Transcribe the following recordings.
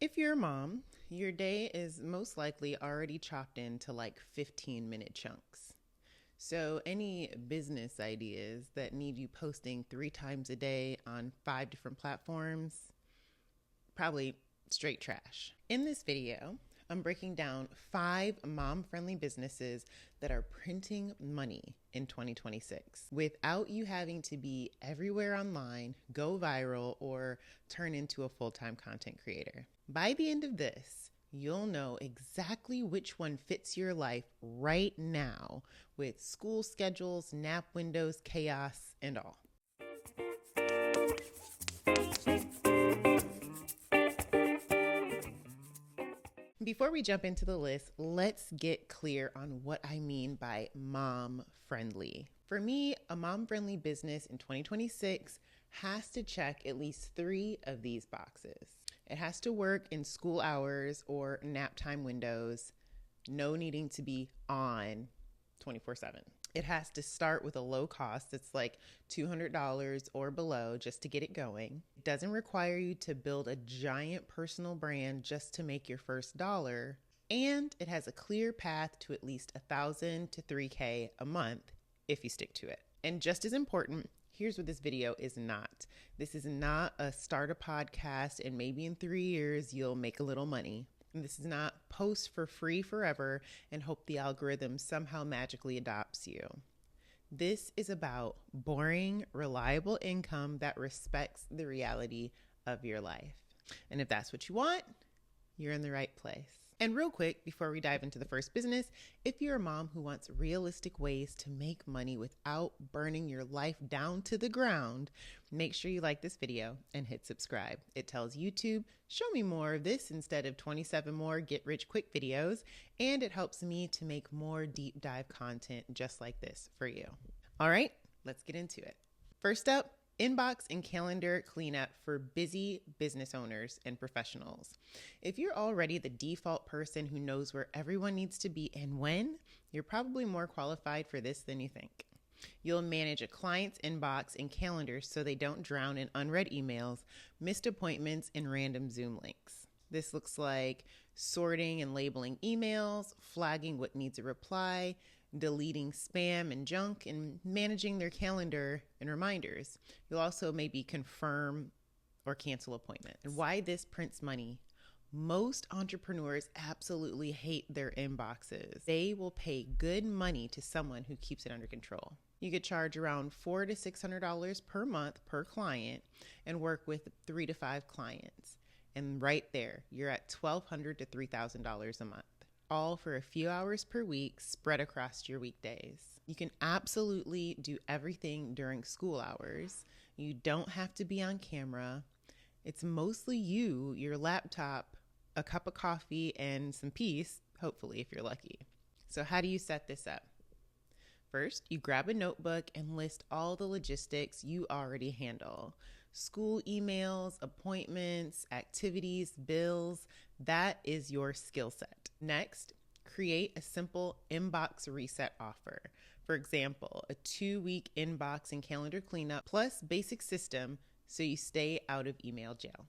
If you're a mom, your day is most likely already chopped into like 15-minute chunks. So, any business ideas that need you posting 3 times a day on 5 different platforms, probably straight trash. In this video, I'm breaking down 5 mom-friendly businesses that are printing money in 2026 without you having to be everywhere online, go viral, or turn into a full-time content creator. By the end of this, you'll know exactly which one fits your life right now with school schedules, nap windows, chaos, and all. Before we jump into the list, let's get clear on what I mean by mom-friendly. For me, a mom-friendly business in 2026 has to check at least 3 of these boxes. It has to work in school hours or nap time windows, no needing to be on 24/7. It has to start with a low cost. It's like $200 or below just to get it going. It doesn't require you to build a giant personal brand just to make your first dollar. And it has a clear path to at least $1,000 to $3,000 a month if you stick to it. And just as important, here's what this video is not. This is not a start a podcast and maybe in 3 years you'll make a little money. This is not post for free forever and hope the algorithm somehow magically adopts you. This is about boring, reliable income that respects the reality of your life. And if that's what you want, you're in the right place. And real quick, before we dive into the first business, if you're a mom who wants realistic ways to make money without burning your life down to the ground, make sure you like this video and hit subscribe. It tells YouTube, show me more of this instead of 27 more get rich quick videos, and it helps me to make more deep dive content just like this for you. All right, let's get into it. First up, inbox and calendar cleanup for busy business owners and professionals. If you're already the default person who knows where everyone needs to be and when, you're probably more qualified for this than you think. You'll manage a client's inbox and calendar so they don't drown in unread emails, missed appointments, and random Zoom links. This looks like sorting and labeling emails, flagging what needs a reply, deleting spam and junk, and managing their calendar and reminders. You'll also maybe confirm or cancel appointments. And why this prints money? Most entrepreneurs absolutely hate their inboxes. They will pay good money to someone who keeps it under control. You could charge around $400 to $600 per month per client and work with 3 to 5 clients. And right there, you're at $1,200 to $3,000 a month. All for a few hours per week spread across your weekdays. You can absolutely do everything during school hours. You don't have to be on camera. It's mostly you, your laptop, a cup of coffee, and some peace, hopefully if you're lucky. So how do you set this up? First, you grab a notebook and list all the logistics you already handle. School emails, appointments, activities, bills, that is your skill set. Next, create a simple inbox reset offer. For example, a 2-week inbox and calendar cleanup plus basic system so you stay out of email jail.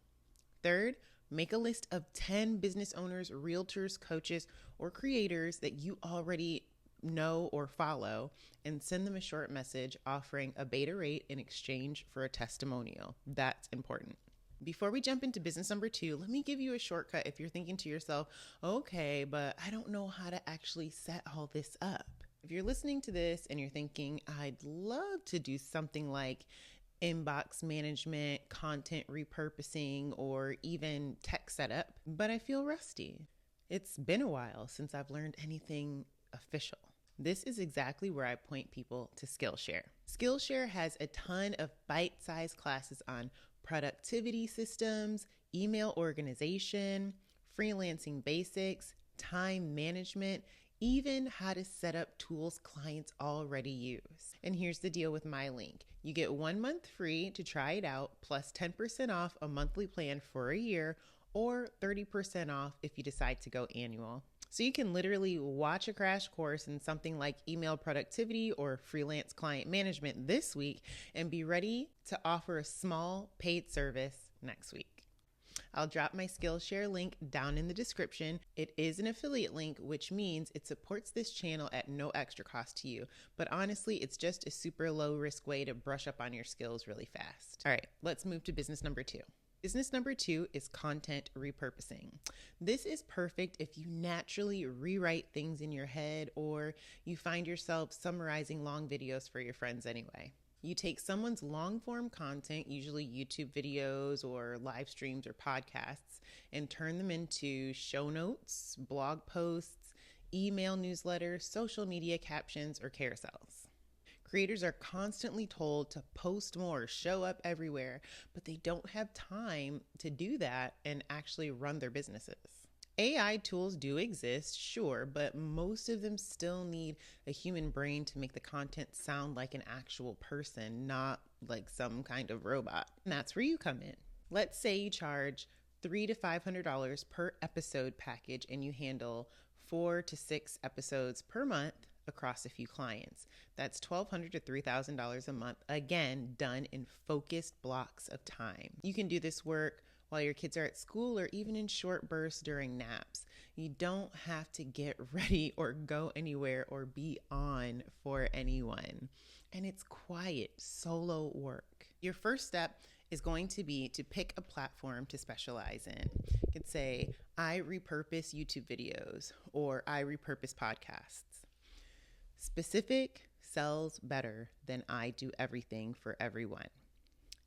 Third, make a list of 10 business owners, realtors, coaches, or creators that you already know or follow and send them a short message offering a beta rate in exchange for a testimonial. That's important. Before we jump into business number 2, let me give you a shortcut if you're thinking to yourself, okay, but I don't know how to actually set all this up. If you're listening to this and you're thinking, I'd love to do something like inbox management, content repurposing, or even tech setup, but I feel rusty. It's been a while since I've learned anything official. This is exactly where I point people to Skillshare. Skillshare has a ton of bite-sized classes on productivity systems, email organization, freelancing basics, time management, even how to set up tools clients already use. And here's the deal with my link. You get 1 month free to try it out, plus 10% off a monthly plan for a year, or 30% off if you decide to go annual. So you can literally watch a crash course in something like email productivity or freelance client management this week and be ready to offer a small paid service next week. I'll drop my Skillshare link down in the description. It is an affiliate link, which means it supports this channel at no extra cost to you. But honestly, it's just a super low risk way to brush up on your skills really fast. All right, let's move to business number 2. Business number 2 is content repurposing. This is perfect if you naturally rewrite things in your head or you find yourself summarizing long videos for your friends anyway. You take someone's long form content, usually YouTube videos or live streams or podcasts, and turn them into show notes, blog posts, email newsletters, social media captions, or carousels. Creators are constantly told to post more, show up everywhere, but they don't have time to do that and actually run their businesses. AI tools do exist, sure, but most of them still need a human brain to make the content sound like an actual person, not like some kind of robot. And that's where you come in. Let's say you charge $300 to $500 per episode package and you handle 4 to 6 episodes per month across a few clients. That's $1,200 to $3,000 a month, again, done in focused blocks of time. You can do this work while your kids are at school or even in short bursts during naps. You don't have to get ready or go anywhere or be on for anyone. And it's quiet, solo work. Your first step is going to be to pick a platform to specialize in. You could say, I repurpose YouTube videos or I repurpose podcasts. Specific sells better than I do everything for everyone.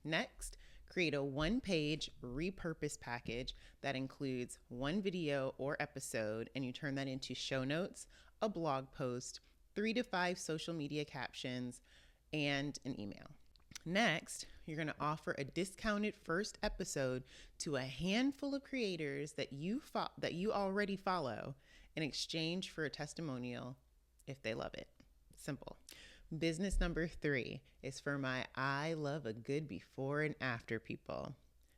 Next, create a one-page repurpose package that includes one video or episode, and you turn that into show notes, a blog post, 3 to 5 social media captions, and an email. Next, you're going to offer a discounted first episode to a handful of creators that you already follow in exchange for a testimonial if they love it. Simple. Business number 3 is for my I love a good before and after people.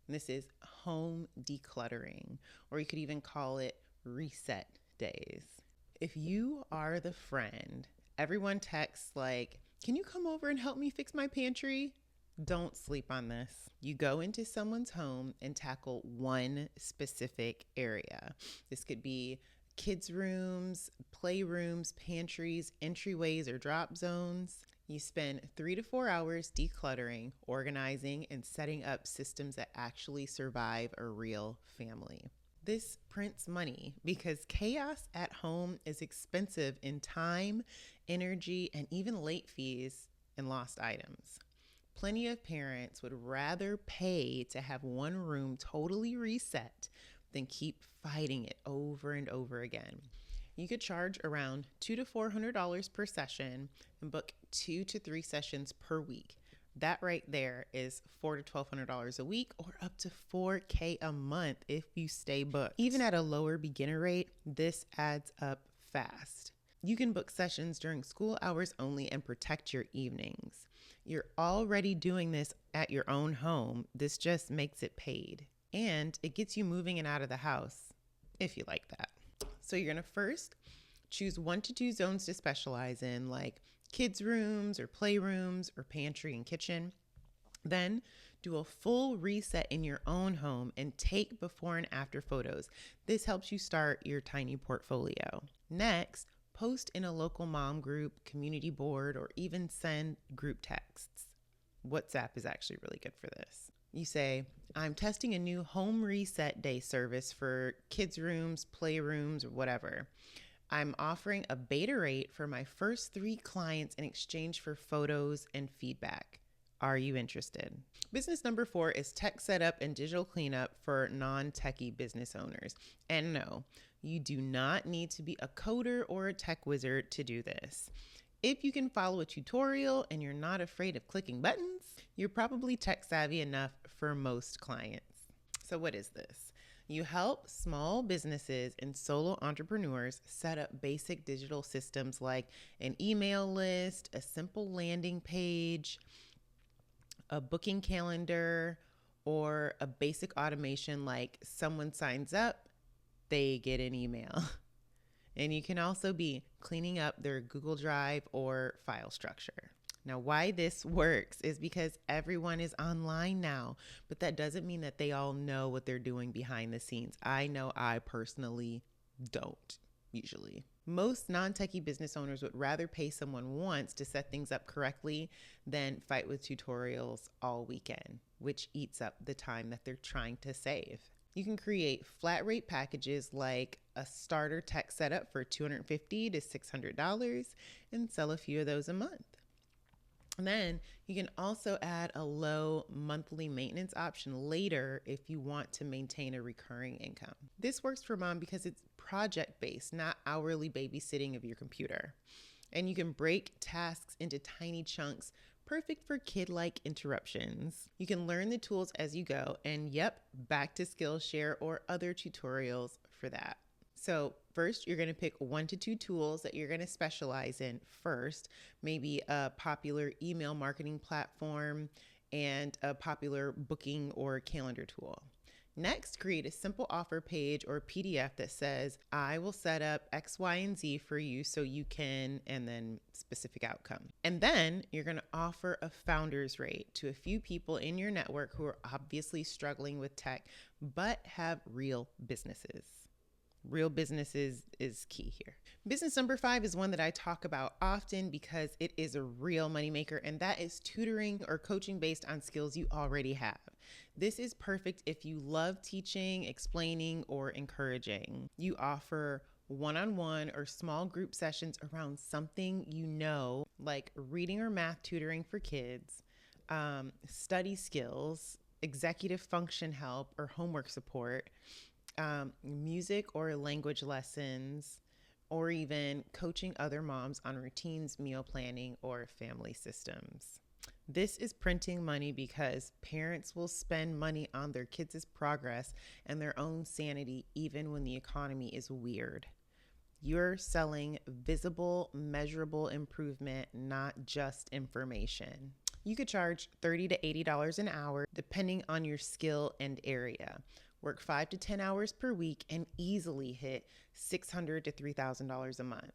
And this is home decluttering, or you could even call it reset days. If you are the friend everyone texts like, can you come over and help me fix my pantry? Don't sleep on this. You go into someone's home and tackle one specific area. This could be kids' rooms, playrooms, pantries, entryways, or drop zones. You spend 3 to 4 hours decluttering, organizing, and setting up systems that actually survive a real family. This prints money because chaos at home is expensive in time, energy, and even late fees and lost items. Plenty of parents would rather pay to have one room totally reset than keep fighting it over and over again. You could charge around $200 to $400 per session and book 2 to 3 sessions per week. That right there is $400 to $1,200 a week, or up to $4,000 a month if you stay booked. Even at a lower beginner rate, this adds up fast. You can book sessions during school hours only and protect your evenings. You're already doing this at your own home. This just makes it paid. And it gets you moving and out of the house, if you like that. So you're going to first choose 1 to 2 zones to specialize in, like kids' rooms or playrooms or pantry and kitchen. Then do a full reset in your own home and take before and after photos. This helps you start your tiny portfolio. Next, post in a local mom group, community board, or even send group texts. WhatsApp is actually really good for this. You say, I'm testing a new home reset day service for kids' rooms, playrooms, or whatever. I'm offering a beta rate for my first 3 clients in exchange for photos and feedback. Are you interested? Business number 4 is tech setup and digital cleanup for non-techie business owners. And no, you do not need to be a coder or a tech wizard to do this. If you can follow a tutorial and you're not afraid of clicking buttons, you're probably tech savvy enough for most clients. So what is this? You help small businesses and solo entrepreneurs set up basic digital systems like an email list, a simple landing page, a booking calendar, or a basic automation like someone signs up, they get an email. And you can also be cleaning up their Google Drive or file structure. Now, why this works is because everyone is online now, but that doesn't mean that they all know what they're doing behind the scenes. I know I personally don't usually. Most non-techie business owners would rather pay someone once to set things up correctly than fight with tutorials all weekend, which eats up the time that they're trying to save. You can create flat rate packages like a starter tech setup for $250 to $600 and sell a few of those a month. And then you can also add a low monthly maintenance option later if you want to maintain a recurring income. This works for mom because it's project-based, not hourly babysitting of your computer. And you can break tasks into tiny chunks, perfect for kid-like interruptions. You can learn the tools as you go, and yep, back to Skillshare or other tutorials for that. So first, you're going to pick 1 to 2 tools that you're going to specialize in first, maybe a popular email marketing platform and a popular booking or calendar tool. Next, create a simple offer page or PDF that says, I will set up X, Y, and Z for you so you can, and then specific outcome. And then you're going to offer a founder's rate to a few people in your network who are obviously struggling with tech, but have real businesses. Real businesses is key here. Business number 5 is one that I talk about often because it is a real moneymaker, and that is tutoring or coaching based on skills you already have. This is perfect if you love teaching, explaining, or encouraging. You offer one-on-one or small group sessions around something you know, like reading or math tutoring for kids, study skills, executive function help or homework support, music or language lessons, or even coaching other moms on routines, meal planning, or family systems. This is printing money because parents will spend money on their kids' progress and their own sanity even when the economy is weird. You're selling visible, measurable improvement, not just information. You could charge $30 to $80 an hour depending on your skill and area. Work 5 to 10 hours per week and easily hit $600 to $3,000 a month.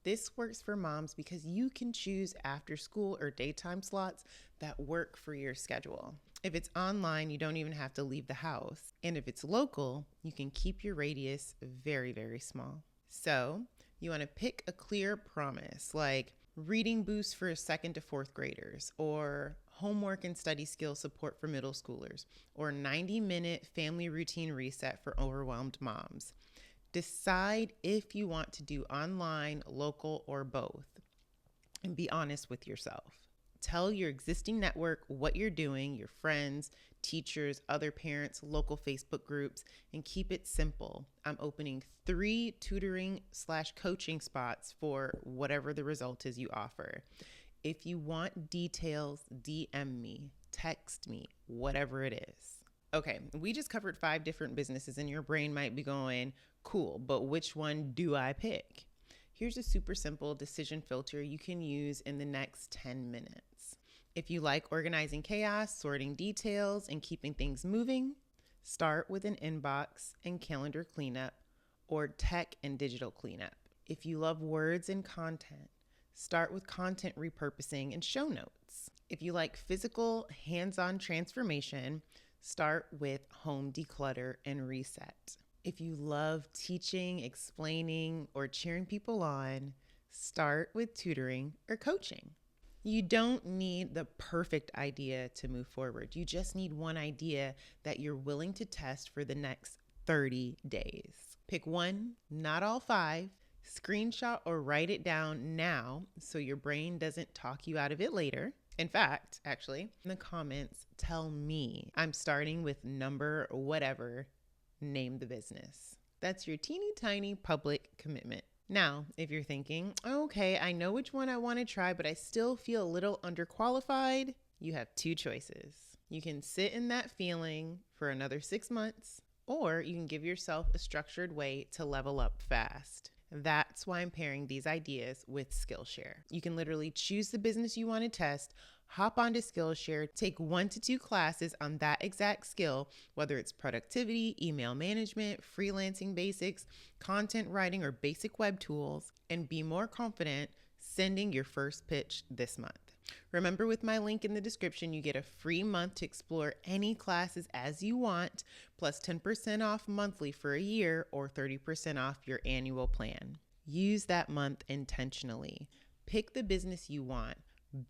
This works for moms because you can choose after school or daytime slots that work for your schedule. If it's online, you don't even have to leave the house. And if it's local, you can keep your radius very, very small. So you want to pick a clear promise like reading boost for 2nd to 4th graders, or homework and study skill support for middle schoolers, or 90-minute family routine reset for overwhelmed moms. Decide if you want to do online, local, or both, and be honest with yourself. Tell your existing network what you're doing, your friends, teachers, other parents, local Facebook groups, and keep it simple. I'm opening 3 tutoring/coaching spots for whatever the result is you offer. If you want details, DM me, text me, whatever it is. Okay, we just covered 5 different businesses and your brain might be going, cool, but which one do I pick? Here's a super simple decision filter you can use in the next 10 minutes. If you like organizing chaos, sorting details, and keeping things moving, start with an inbox and calendar cleanup or tech and digital cleanup. If you love words and content, start with content repurposing and show notes. If you like physical, hands-on transformation, start with home declutter and reset. If you love teaching, explaining, or cheering people on, start with tutoring or coaching. You don't need the perfect idea to move forward. You just need one idea that you're willing to test for the next 30 days. Pick one, not all 5. Screenshot or write it down now so your brain doesn't talk you out of it later. In fact, actually, in the comments, tell me I'm starting with number whatever, name the business. That's your teeny tiny public commitment. Now, if you're thinking, okay, I know which one I want to try, but I still feel a little underqualified, you have 2 choices. You can sit in that feeling for another 6 months, or you can give yourself a structured way to level up fast. That's why I'm pairing these ideas with Skillshare. You can literally choose the business you want to test, hop onto Skillshare, take 1 to 2 classes on that exact skill, whether it's productivity, email management, freelancing basics, content writing, or basic web tools, and be more confident sending your first pitch this month. Remember, with my link in the description, you get a free month to explore any classes as you want, plus 10% off monthly for a year or 30% off your annual plan. Use that month intentionally. Pick the business you want.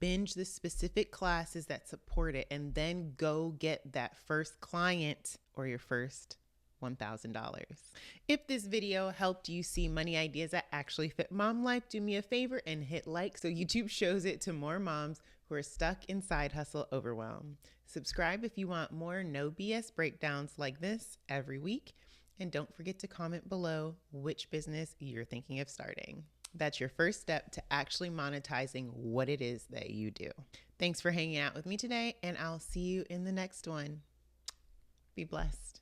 Binge the specific classes that support it, and then go get that first client or your first $1,000. If this video helped you see money ideas that actually fit mom life, do me a favor and hit like so YouTube shows it to more moms who are stuck in side hustle overwhelm. Subscribe if you want more no BS breakdowns like this every week. And don't forget to comment below which business you're thinking of starting. That's your first step to actually monetizing what it is that you do. Thanks for hanging out with me today, and I'll see you in the next one. Be blessed.